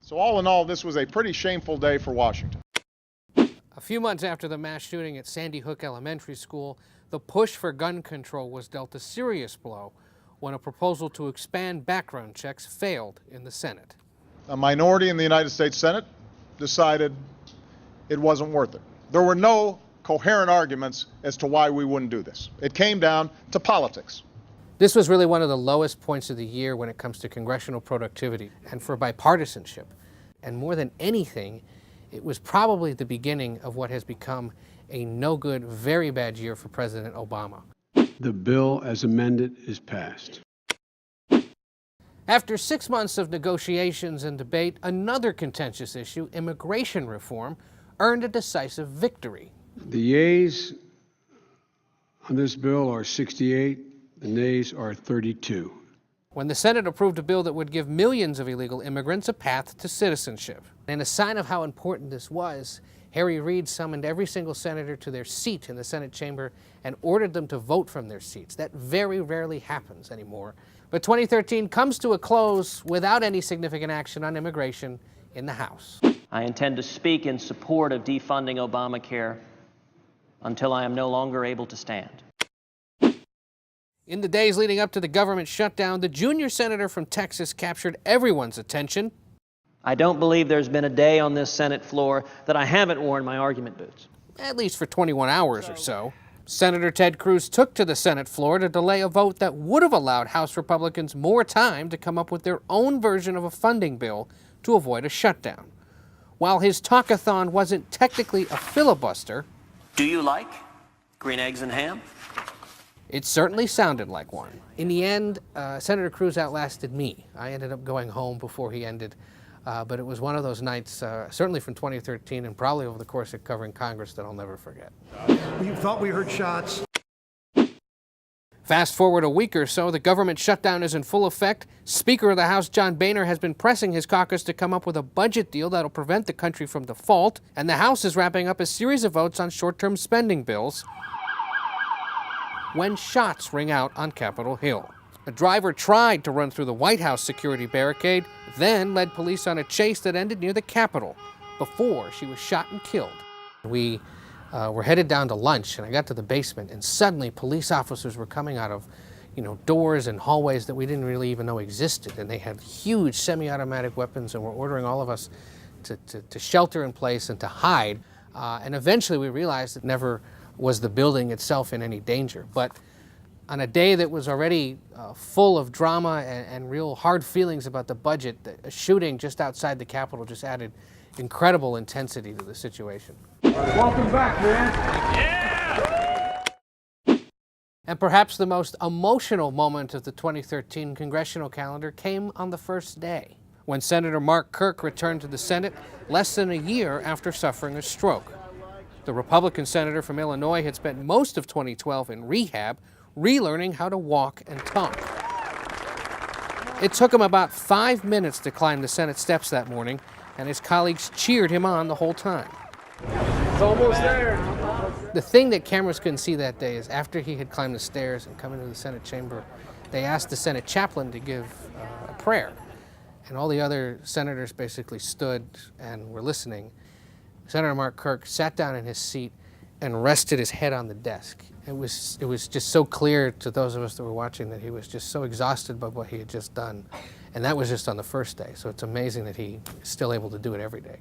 So all in all, this was a pretty shameful day for Washington. A few months after the mass shooting at Sandy Hook Elementary School, the push for gun control was dealt a serious blow when a proposal to expand background checks failed in the Senate. A minority in the United States Senate decided it wasn't worth it. There were no coherent arguments as to why we wouldn't do this. It came down to politics. This was really one of the lowest points of the year when it comes to congressional productivity and for bipartisanship. And more than anything, it was probably the beginning of what has become a no-good, very bad year for President Obama. The bill as amended is passed. After 6 months of negotiations and debate, another contentious issue, immigration reform, earned a decisive victory. The yeas on this bill are 68, the nays are 32. When the Senate approved a bill that would give millions of illegal immigrants a path to citizenship. And a sign of how important this was, Harry Reid summoned every single senator to their seat in the Senate chamber and ordered them to vote from their seats. That very rarely happens anymore. But 2013 comes to a close without any significant action on immigration in the House. I intend to speak in support of defunding Obamacare until I am no longer able to stand. In the days leading up to the government shutdown, the junior senator from Texas captured everyone's attention. I don't believe there's been a day on this Senate floor that I haven't worn my argument boots. At least for 21 hours or so. Senator Ted Cruz took to the Senate floor to delay a vote that would have allowed House Republicans more time to come up with their own version of a funding bill to avoid a shutdown. While his talkathon wasn't technically a filibuster, Do you like green eggs and ham? it certainly sounded like one. In the end, Senator Cruz outlasted me. I ended up going home before he ended, but it was one of those nights, certainly from 2013 and probably over the course of covering Congress, that I'll never forget. We thought we heard shots. Fast forward a week or so, the government shutdown is in full effect. Speaker of the House John Boehner has been pressing his caucus to come up with a budget deal that'll prevent the country from default, and the House is wrapping up a series of votes on short-term spending bills when shots ring out on Capitol Hill. A driver tried to run through the White House security barricade, then led police on a chase that ended near the Capitol before she was shot and killed. We were headed down to lunch, and I got to the basement, and suddenly police officers were coming out of, doors and hallways that we didn't really even know existed, and they had huge semi-automatic weapons and were ordering all of us to shelter in place and to hide. And eventually we realized that never was the building itself in any danger. But on a day that was already full of drama and real hard feelings about the budget, a shooting just outside the Capitol just added incredible intensity to the situation. Welcome back, man. Yeah! And perhaps the most emotional moment of the 2013 congressional calendar came on the first day, when Senator Mark Kirk returned to the Senate less than a year after suffering a stroke. The Republican senator from Illinois had spent most of 2012 in rehab, relearning how to walk and talk. It took him about 5 minutes to climb the Senate steps that morning, and his colleagues cheered him on the whole time. It's almost there. The thing that cameras couldn't see that day is after he had climbed the stairs and come into the Senate chamber, they asked the Senate chaplain to give a prayer. And all the other senators basically stood and were listening. Senator Mark Kirk sat down in his seat and rested his head on the desk. It was just so clear to those of us that were watching that he was just so exhausted by what he had just done. And that was just on the first day. So it's amazing that he is still able to do it every day.